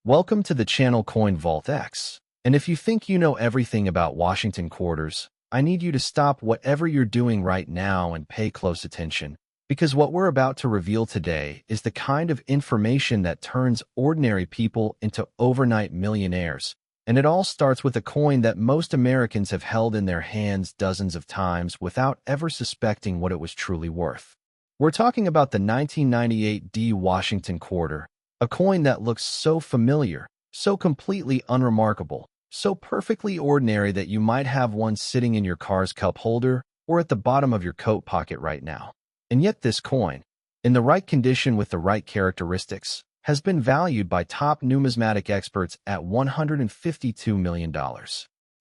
Welcome to the channel Coin Vault X. And if you think you know everything about Washington quarters, I need you to stop whatever you're doing right now and pay close attention, because what we're about to reveal today is the kind of information that turns ordinary people into overnight millionaires. And it all starts with a coin that most Americans have held in their hands dozens of times without ever suspecting what it was truly worth. We're talking about the 1998 D Washington quarter, a coin that looks so familiar, so completely unremarkable, so perfectly ordinary that you might have one sitting in your car's cup holder or at the bottom of your coat pocket right now. And yet this coin, in the right condition with the right characteristics, has been valued by top numismatic experts at $152 million.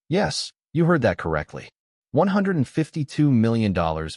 Yes, you heard that correctly. $152 million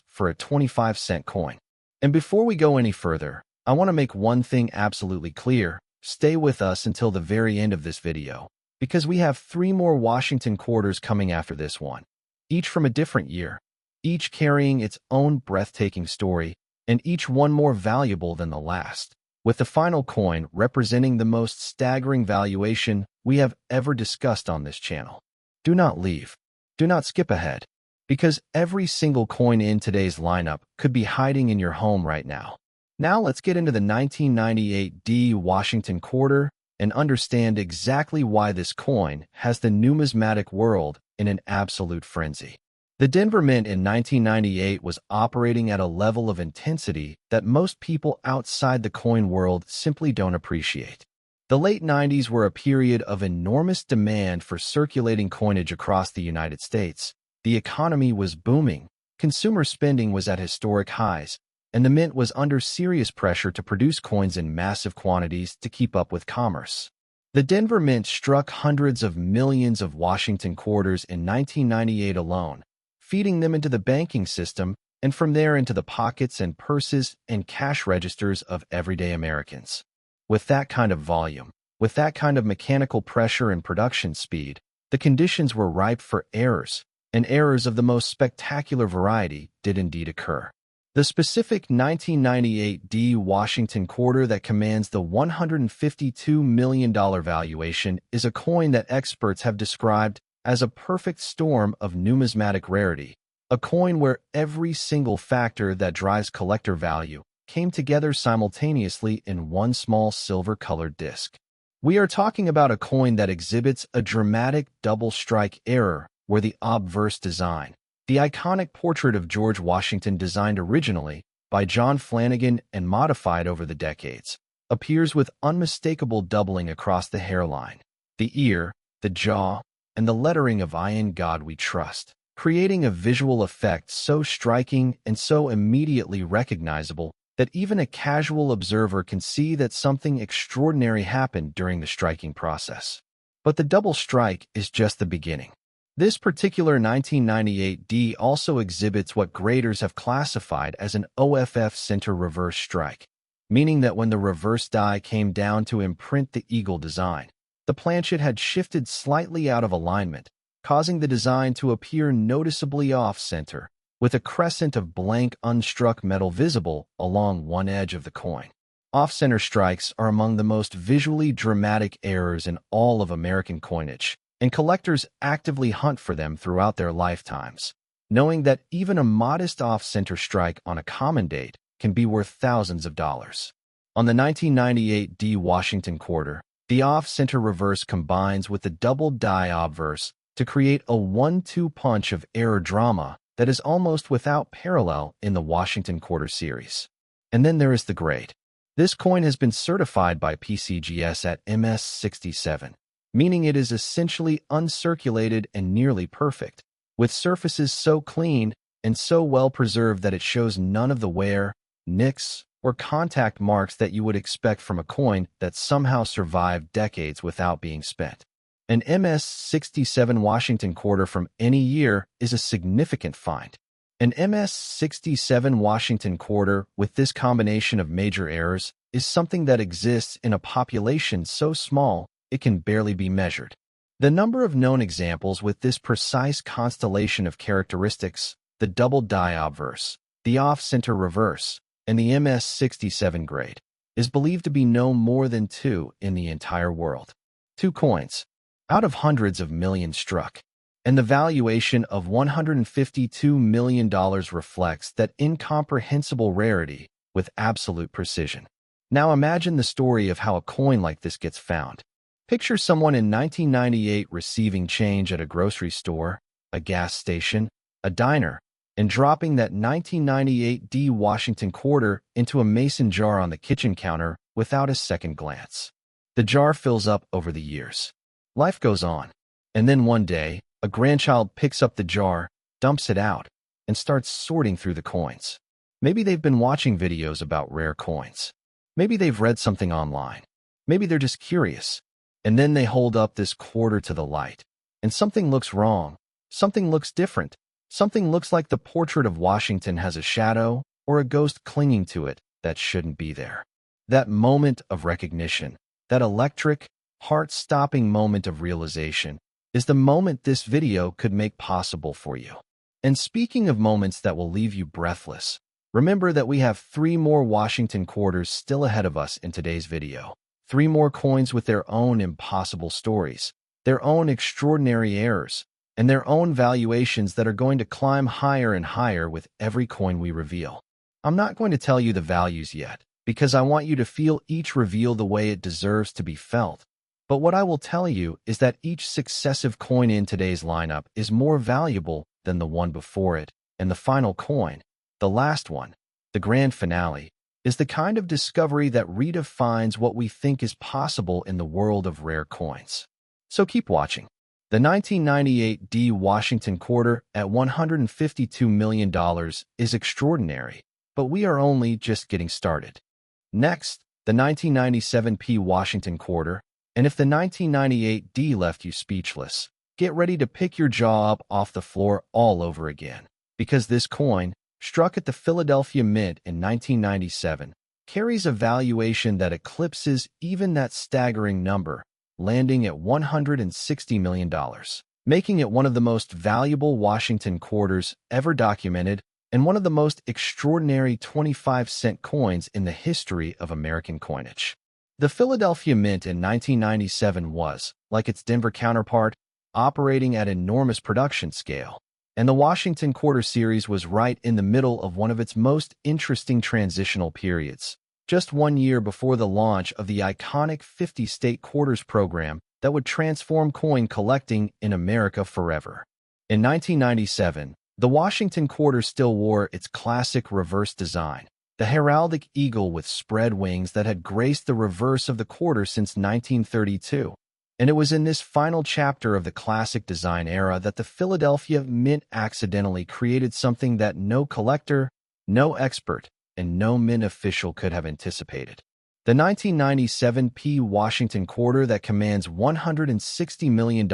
for a 25-cent coin. And before we go any further, I want to make one thing absolutely clear. Stay with us until the very end of this video, because we have 3 more Washington quarters coming after this one, each from a different year, each carrying its own breathtaking story, and each one more valuable than the last, with the final coin representing the most staggering valuation we have ever discussed on this channel. Do not leave. Do not skip ahead, because every single coin in today's lineup could be hiding in your home right now. Now let's get into the 1998 D Washington quarter and understand exactly why this coin has the numismatic world in an absolute frenzy. The Denver Mint in 1998 was operating at a level of intensity that most people outside the coin world simply don't appreciate. The late 90s were a period of enormous demand for circulating coinage across the United States. The economy was booming, consumer spending was at historic highs, and the Mint was under serious pressure to produce coins in massive quantities to keep up with commerce. The Denver Mint struck hundreds of millions of Washington quarters in 1998 alone, feeding them into the banking system and from there into the pockets and purses and cash registers of everyday Americans. With that kind of volume, with that kind of mechanical pressure and production speed, the conditions were ripe for errors, and errors of the most spectacular variety did indeed occur. The specific 1998 D Washington quarter that commands the $152 million valuation is a coin that experts have described as a perfect storm of numismatic rarity, a coin where every single factor that drives collector value came together simultaneously in one small silver-colored disc. We are talking about a coin that exhibits a dramatic double-strike error where the obverse design, the iconic portrait of George Washington designed originally by John Flanagan and modified over the decades, appears with unmistakable doubling across the hairline, the ear, the jaw, and the lettering of "I in God We Trust," creating a visual effect so striking and so immediately recognizable that even a casual observer can see that something extraordinary happened during the striking process. But the double strike is just the beginning. This particular 1998 D also exhibits what graders have classified as an OFF center reverse strike, meaning that when the reverse die came down to imprint the eagle design, the planchet had shifted slightly out of alignment, causing the design to appear noticeably off-center, with a crescent of blank unstruck metal visible along one edge of the coin. Off-center strikes are among the most visually dramatic errors in all of American coinage, and collectors actively hunt for them throughout their lifetimes, knowing that even a modest off-center strike on a common date can be worth thousands of dollars. On the 1998 D Washington quarter, the off-center reverse combines with the double die obverse to create a 1-2 punch of error drama that is almost without parallel in the Washington quarter series. And then there is the grade. This coin has been certified by PCGS at MS67, meaning it is essentially uncirculated and nearly perfect, with surfaces so clean and so well preserved that it shows none of the wear, nicks, or contact marks that you would expect from a coin that somehow survived decades without being spent. An MS67 Washington quarter from any year is a significant find. An MS67 Washington quarter with this combination of major errors is something that exists in a population so small it can barely be measured. The number of known examples with this precise constellation of characteristics, the double die obverse, the off-center reverse, and the MS-67 grade, is believed to be no more than 2 in the entire world. 2 coins, out of hundreds of millions struck. And the valuation of $152 million reflects that incomprehensible rarity with absolute precision. Now imagine the story of how a coin like this gets found. Picture someone in 1998 receiving change at a grocery store, a gas station, a diner, and dropping that 1998 D Washington quarter into a mason jar on the kitchen counter without a second glance. The jar fills up over the years. Life goes on. And then one day, a grandchild picks up the jar, dumps it out, and starts sorting through the coins. Maybe they've been watching videos about rare coins. Maybe they've read something online. Maybe they're just curious. And then they hold up this quarter to the light. And something looks wrong. Something looks different. Something looks like the portrait of Washington has a shadow or a ghost clinging to it that shouldn't be there. That moment of recognition, that electric, heart-stopping moment of realization, is the moment this video could make possible for you. And speaking of moments that will leave you breathless, remember that we have 3 more Washington quarters still ahead of us in today's video. 3 more coins with their own impossible stories, their own extraordinary errors, and their own valuations that are going to climb higher and higher with every coin we reveal. I'm not going to tell you the values yet, because I want you to feel each reveal the way it deserves to be felt. But what I will tell you is that each successive coin in today's lineup is more valuable than the one before it, and the final coin, the last one, the grand finale, is the kind of discovery that redefines what we think is possible in the world of rare coins. So keep watching. The 1998 D Washington quarter at $152 million is extraordinary, but we are only just getting started. Next, the 1997 P Washington quarter, and if the 1998 D left you speechless, get ready to pick your jaw up off the floor all over again, because this coin, struck at the Philadelphia Mint in 1997, carries a valuation that eclipses even that staggering number, landing at $160 million, making it one of the most valuable Washington quarters ever documented and one of the most extraordinary 25-cent coins in the history of American coinage. The Philadelphia Mint in 1997 was, like its Denver counterpart, operating at enormous production scale, and the Washington Quarter Series was right in the middle of one of its most interesting transitional periods, just 1 year before the launch of the iconic 50-state quarters program that would transform coin collecting in America forever. In 1997, the Washington Quarter still wore its classic reverse design, the heraldic eagle with spread wings that had graced the reverse of the quarter since 1932. And it was in this final chapter of the classic design era that the Philadelphia Mint accidentally created something that no collector, no expert, and no mint official could have anticipated. The 1997 P Washington quarter that commands $160 million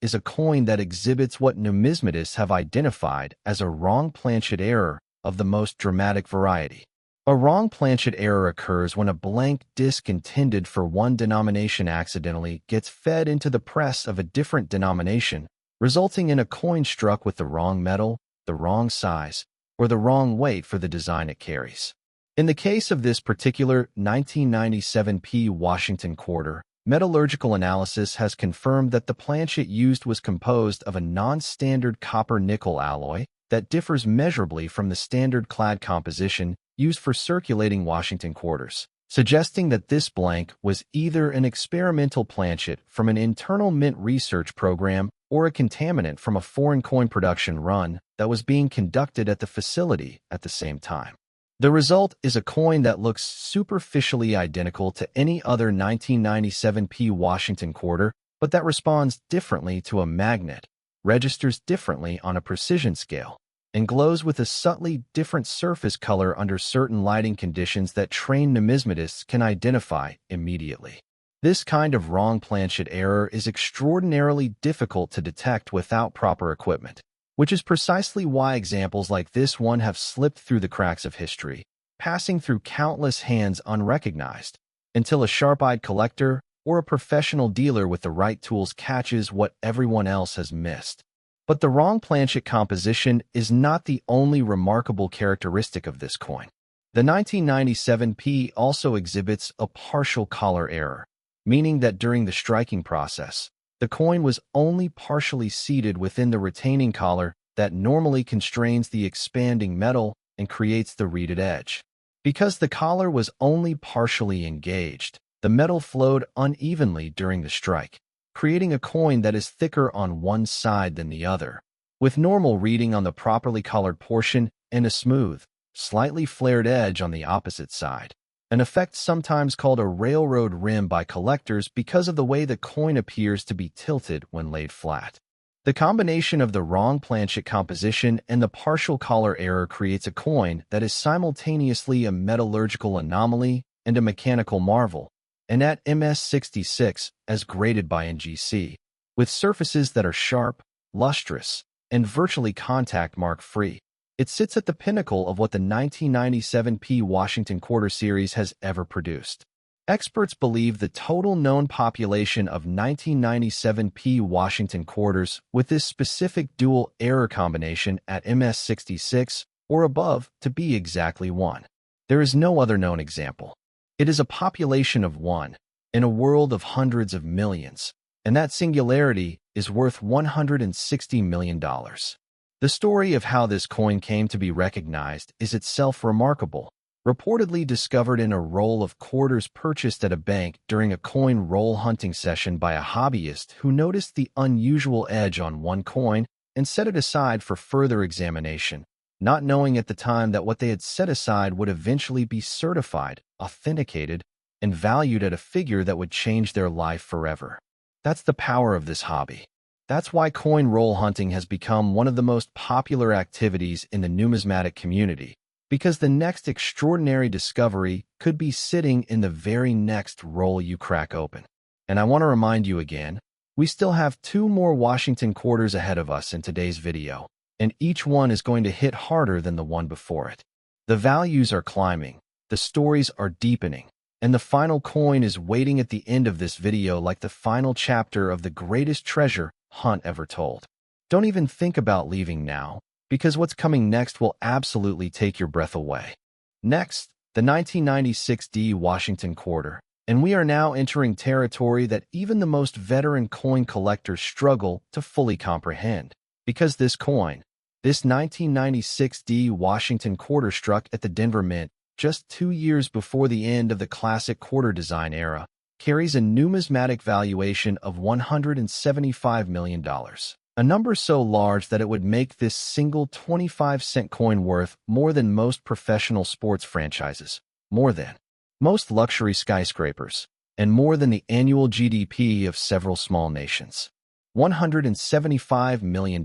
is a coin that exhibits what numismatists have identified as a wrong planchet error of the most dramatic variety. A wrong planchet error occurs when a blank disc intended for one denomination accidentally gets fed into the press of a different denomination, resulting in a coin struck with the wrong metal, the wrong size, or the wrong weight for the design it carries. In the case of this particular 1997 P Washington quarter, metallurgical analysis has confirmed that the planchet used was composed of a non-standard copper-nickel alloy that differs measurably from the standard clad composition used for circulating Washington quarters, suggesting that this blank was either an experimental planchet from an internal mint research program or a contaminant from a foreign coin production run that was being conducted at the facility at the same time. The result is a coin that looks superficially identical to any other 1997 P Washington quarter, but that responds differently to a magnet, registers differently on a precision scale, and glows with a subtly different surface color under certain lighting conditions that trained numismatists can identify immediately. This kind of wrong planchet error is extraordinarily difficult to detect without proper equipment, which is precisely why examples like this one have slipped through the cracks of history, passing through countless hands unrecognized, until a sharp-eyed collector or a professional dealer with the right tools catches what everyone else has missed. But the wrong planchet composition is not the only remarkable characteristic of this coin. The 1997 P also exhibits a partial collar error, meaning that during the striking process, the coin was only partially seated within the retaining collar that normally constrains the expanding metal and creates the reeded edge. Because the collar was only partially engaged, the metal flowed unevenly during the strike, creating a coin that is thicker on one side than the other, with normal reading on the properly collared portion and a smooth, slightly flared edge on the opposite side, an effect sometimes called a railroad rim by collectors because of the way the coin appears to be tilted when laid flat. The combination of the wrong planchet composition and the partial collar error creates a coin that is simultaneously a metallurgical anomaly and a mechanical marvel, and at MS66 as graded by NGC, with surfaces that are sharp, lustrous, and virtually contact mark-free. It sits at the pinnacle of what the 1997 P Washington Quarter Series has ever produced. Experts believe the total known population of 1997 P Washington Quarters with this specific dual error combination at MS66 or above to be exactly 1. There is no other known example. It is a population of 1 in a world of hundreds of millions, and that singularity is worth $160 million. The story of how this coin came to be recognized is itself remarkable. Reportedly discovered in a roll of quarters purchased at a bank during a coin roll hunting session by a hobbyist who noticed the unusual edge on one coin and set it aside for further examination, not knowing at the time that what they had set aside would eventually be certified, authenticated, and valued at a figure that would change their life forever. That's the power of this hobby. That's why coin roll hunting has become one of the most popular activities in the numismatic community, because the next extraordinary discovery could be sitting in the very next roll you crack open. And I want to remind you again, we still have 2 more Washington Quarters ahead of us in today's video, and each one is going to hit harder than the one before it. The values are climbing, the stories are deepening, and the final coin is waiting at the end of this video like the final chapter of the greatest treasure hunt ever told. Don't even think about leaving now, because what's coming next will absolutely take your breath away. Next, the 1996 D Washington Quarter, and we are now entering territory that even the most veteran coin collectors struggle to fully comprehend, because this coin, this 1996 D Washington Quarter struck at the Denver Mint just 2 years before the end of the classic quarter design era, carries a numismatic valuation of $175 million. A number so large that it would make this single 25-cent coin worth more than most professional sports franchises, more than most luxury skyscrapers, and more than the annual GDP of several small nations. $175 million.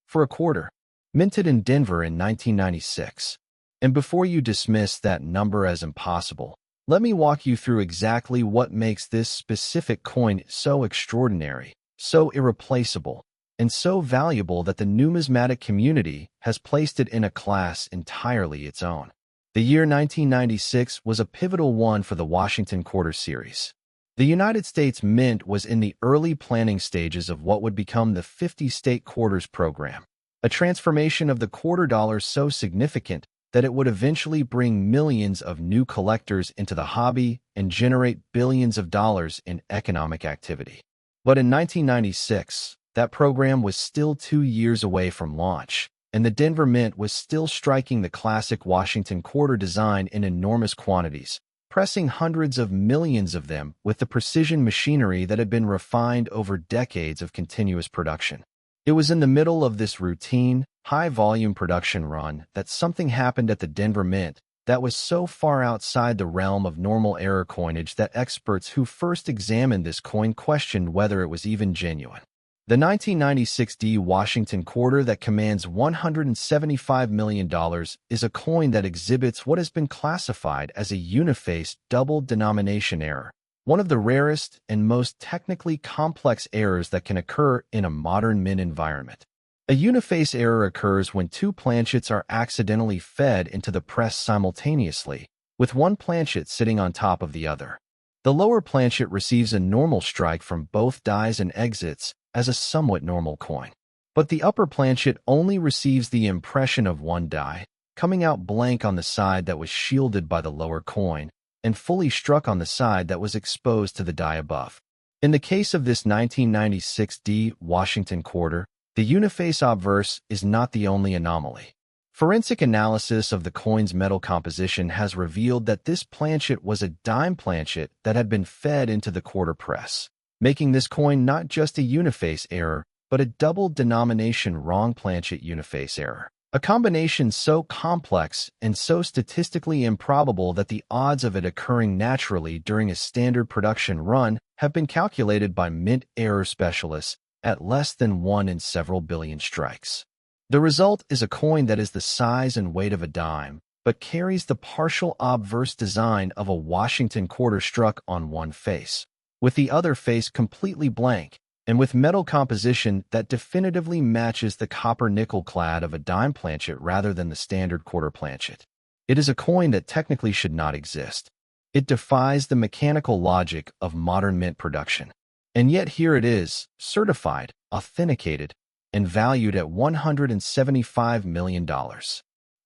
For a quarter, minted in Denver in 1996. And before you dismiss that number as impossible, let me walk you through exactly what makes this specific coin so extraordinary, so irreplaceable, and so valuable that the numismatic community has placed it in a class entirely its own. The year 1996 was a pivotal one for the Washington Quarter Series. The United States Mint was in the early planning stages of what would become the 50-state quarters program, a transformation of the quarter dollar so significant that it would eventually bring millions of new collectors into the hobby and generate billions of dollars in economic activity. But in 1996, that program was still 2 years away from launch, and the Denver Mint was still striking the classic Washington Quarter design in enormous quantities, pressing hundreds of millions of them with the precision machinery that had been refined over decades of continuous production. It was in the middle of this routine, high-volume production run that something happened at the Denver Mint that was so far outside the realm of normal error coinage that experts who first examined this coin questioned whether it was even genuine. The 1996 D Washington Quarter that commands $175 million is a coin that exhibits what has been classified as a uniface double denomination error, one of the rarest and most technically complex errors that can occur in a modern mint environment. A uniface error occurs when 2 planchets are accidentally fed into the press simultaneously, with one planchet sitting on top of the other. The lower planchet receives a normal strike from both dies and exits as a somewhat normal coin. But the upper planchet only receives the impression of one die, coming out blank on the side that was shielded by the lower coin, and fully struck on the side that was exposed to the die above. In the case of this 1996 D Washington quarter, the uniface obverse is not the only anomaly. Forensic analysis of the coin's metal composition has revealed that this planchet was a dime planchet that had been fed into the quarter press, making this coin not just a uniface error, but a double denomination wrong planchet uniface error. A combination so complex and so statistically improbable that the odds of it occurring naturally during a standard production run have been calculated by mint error specialists at less than 1 in several billion strikes. The result is a coin that is the size and weight of a dime, but carries the partial obverse design of a Washington quarter struck on one face, with the other face completely blank, and with metal composition that definitively matches the copper-nickel clad of a dime planchet rather than the standard quarter planchet. It is a coin that technically should not exist. It defies the mechanical logic of modern mint production. And yet here it is, certified, authenticated, and valued at $175 million.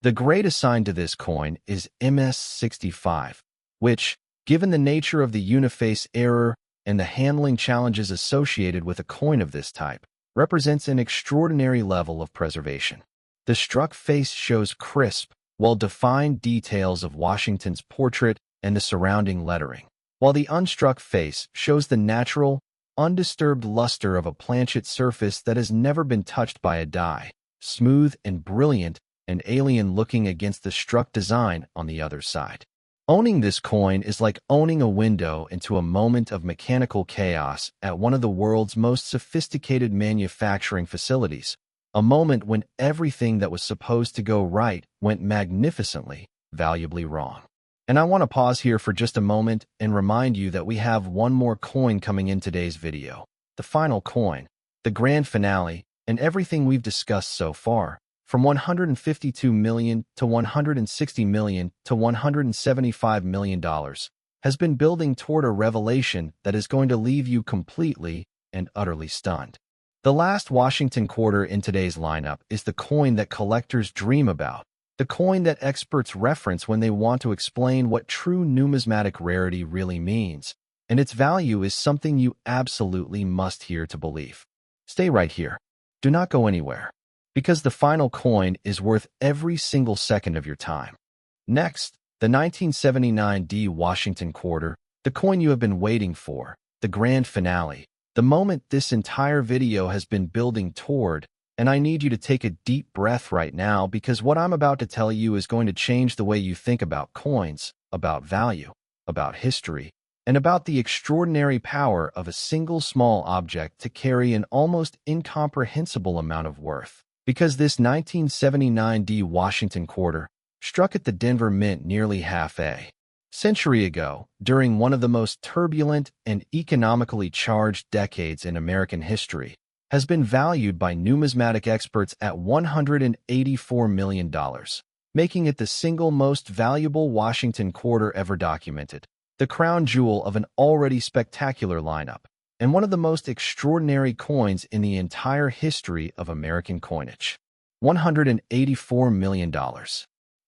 The grade assigned to this coin is MS65, which, given the nature of the uniface error and the handling challenges associated with a coin of this type, represents an extraordinary level of preservation. The struck face shows crisp, well-defined details of Washington's portrait and the surrounding lettering, while the unstruck face shows the natural, undisturbed luster of a planchet surface that has never been touched by a die, smooth and brilliant and alien-looking against the struck design on the other side. Owning this coin is like owning a window into a moment of mechanical chaos at one of the world's most sophisticated manufacturing facilities, a moment when everything that was supposed to go right went magnificently, valuably wrong. And I want to pause here for just a moment and remind you that we have one more coin coming in today's video, the final coin, the grand finale, and everything we've discussed so far, from $152 million to $160 million to $175 million, has been building toward a revelation that is going to leave you completely and utterly stunned. The last Washington quarter in today's lineup is the coin that collectors dream about, the coin that experts reference when they want to explain what true numismatic rarity really means, and its value is something you absolutely must hear to believe. Stay right here. Do not go anywhere, because the final coin is worth every single second of your time. Next, the 1979 D Washington quarter, the coin you have been waiting for, the grand finale, the moment this entire video has been building toward, and I need you to take a deep breath right now because what I'm about to tell you is going to change the way you think about coins, about value, about history, and about the extraordinary power of a single small object to carry an almost incomprehensible amount of worth. Because this 1979 D Washington quarter struck at the Denver Mint nearly half a century ago, during one of the most turbulent and economically charged decades in American history, has been valued by numismatic experts at $184 million, making it the single most valuable Washington quarter ever documented, the crown jewel of an already spectacular lineup, and one of the most extraordinary coins in the entire history of American coinage. $184 million.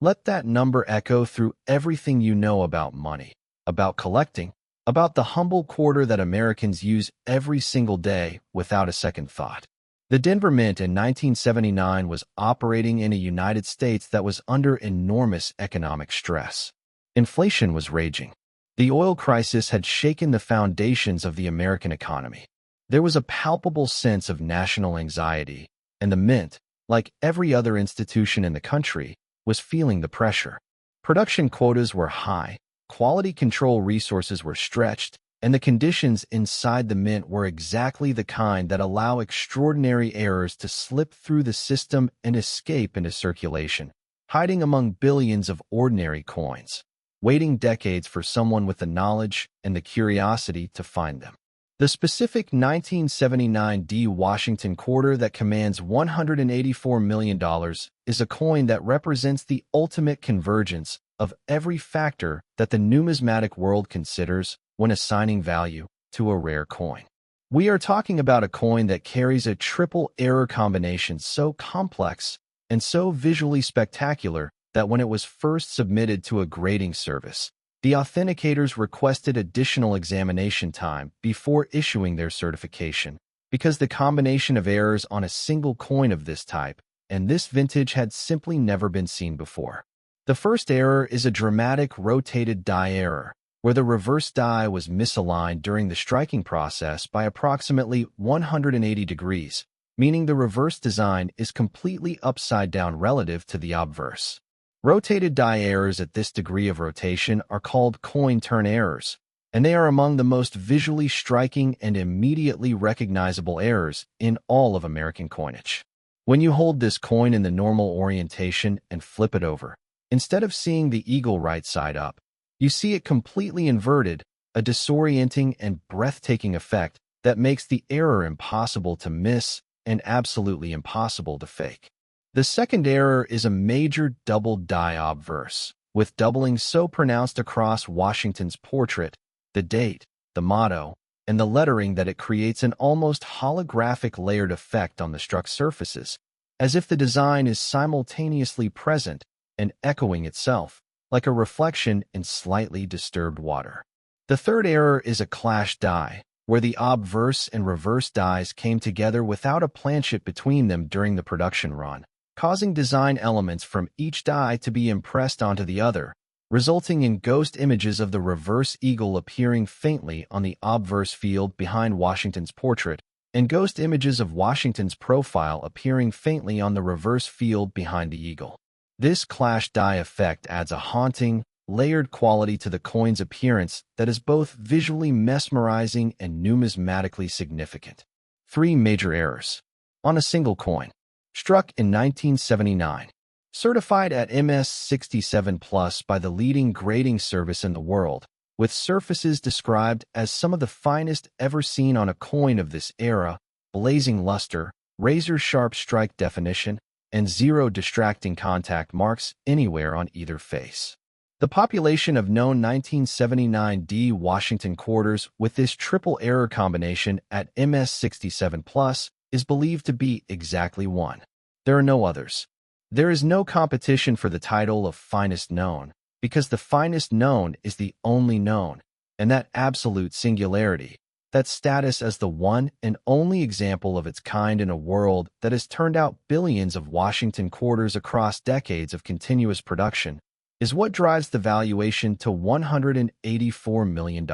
Let that number echo through everything you know about money, about collecting, about the humble quarter that Americans use every single day without a second thought. The Denver Mint in 1979 was operating in a United States that was under enormous economic stress. Inflation was raging. The oil crisis had shaken the foundations of the American economy. There was a palpable sense of national anxiety, and the Mint, like every other institution in the country, was feeling the pressure. Production quotas were high, quality control resources were stretched, and the conditions inside the Mint were exactly the kind that allow extraordinary errors to slip through the system and escape into circulation, hiding among billions of ordinary coins, waiting decades for someone with the knowledge and the curiosity to find them. The specific 1979 D Washington quarter that commands $184 million is a coin that represents the ultimate convergence of every factor that the numismatic world considers when assigning value to a rare coin. We are talking about a coin that carries a triple error combination so complex and so visually spectacular that when it was first submitted to a grading service, The authenticators requested additional examination time before issuing their certification because the combination of errors on a single coin of this type and this vintage had simply never been seen before. The first error is a dramatic rotated die error, where the reverse die was misaligned during the striking process by approximately 180 degrees, meaning the reverse design is completely upside down relative to the obverse. Rotated die errors at this degree of rotation are called coin turn errors, and they are among the most visually striking and immediately recognizable errors in all of American coinage. When you hold this coin in the normal orientation and flip it over, instead of seeing the eagle right side up, you see it completely inverted, a disorienting and breathtaking effect that makes the error impossible to miss and absolutely impossible to fake. The second error is a major double die obverse, with doubling so pronounced across Washington's portrait, the date, the motto, and the lettering that it creates an almost holographic layered effect on the struck surfaces, as if the design is simultaneously present and echoing itself, like a reflection in slightly disturbed water. The third error is a clash die, where the obverse and reverse dies came together without a planchet between them during the production run, causing design elements from each die to be impressed onto the other, resulting in ghost images of the reverse eagle appearing faintly on the obverse field behind Washington's portrait, and ghost images of Washington's profile appearing faintly on the reverse field behind the eagle. This clash die effect adds a haunting, layered quality to the coin's appearance that is both visually mesmerizing and numismatically significant. 3 major errors. On a single coin. Struck in 1979. Certified at MS67 Plus by the leading grading service in the world, with surfaces described as some of the finest ever seen on a coin of this era, blazing luster, razor-sharp strike definition, and 0 distracting contact marks anywhere on either face. The population of known 1979D Washington quarters with this triple error combination at MS67 Plus is believed to be exactly 1. There are no others. There is no competition for the title of finest known, because the finest known is the only known, and that absolute singularity, that status as the one and only example of its kind in a world that has turned out billions of Washington quarters across decades of continuous production, is what drives the valuation to $184 million.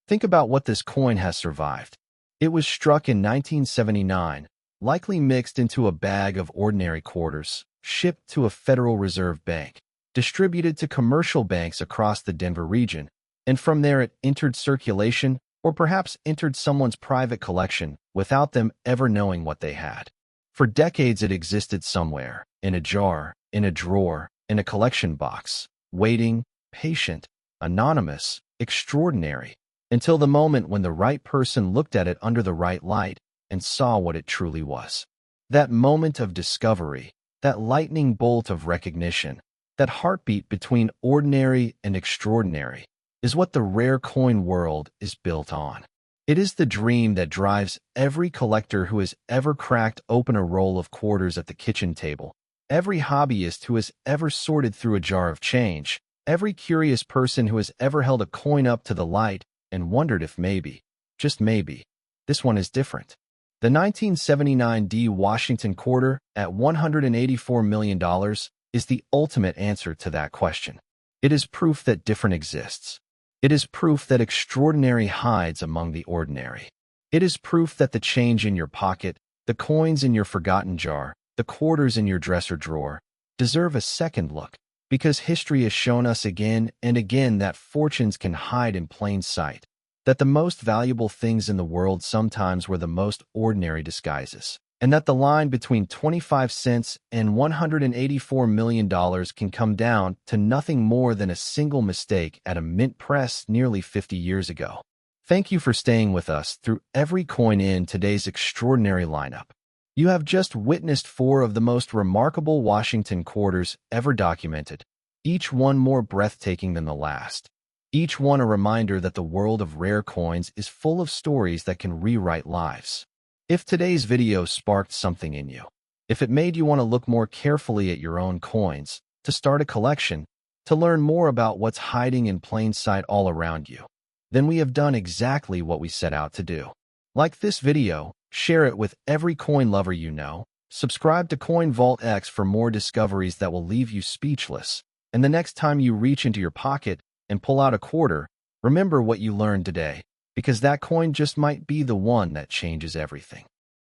Think about what this coin has survived. It was struck in 1979, likely mixed into a bag of ordinary quarters, shipped to a Federal Reserve Bank, distributed to commercial banks across the Denver region, and from there it entered circulation or perhaps entered someone's private collection without them ever knowing what they had. For decades it existed somewhere, in a jar, in a drawer, in a collection box, waiting, patient, anonymous, extraordinary, until the moment when the right person looked at it under the right light and saw what it truly was. That moment of discovery, that lightning bolt of recognition, that heartbeat between ordinary and extraordinary, is what the rare coin world is built on. It is the dream that drives every collector who has ever cracked open a roll of quarters at the kitchen table, every hobbyist who has ever sorted through a jar of change, every curious person who has ever held a coin up to the light and wondered if maybe, just maybe, this one is different. The 1979D Washington quarter at $184 million is the ultimate answer to that question. It is proof that different exists. It is proof that extraordinary hides among the ordinary. It is proof that the change in your pocket, the coins in your forgotten jar, the quarters in your dresser drawer, deserve a second look, because history has shown us again and again that fortunes can hide in plain sight, that the most valuable things in the world sometimes were the most ordinary disguises, and that the line between 25 cents and $184 million can come down to nothing more than a single mistake at a mint press nearly 50 years ago. Thank you for staying with us through every coin in today's extraordinary lineup. You have just witnessed 4 of the most remarkable Washington quarters ever documented, each one more breathtaking than the last. Each one a reminder that the world of rare coins is full of stories that can rewrite lives. If today's video sparked something in you, if it made you want to look more carefully at your own coins, to start a collection, to learn more about what's hiding in plain sight all around you, then we have done exactly what we set out to do. Like this video, share it with every coin lover you know, subscribe to Coin Vault X for more discoveries that will leave you speechless, and the next time you reach into your pocket and pull out a quarter, remember what you learned today, because that coin just might be the one that changes everything.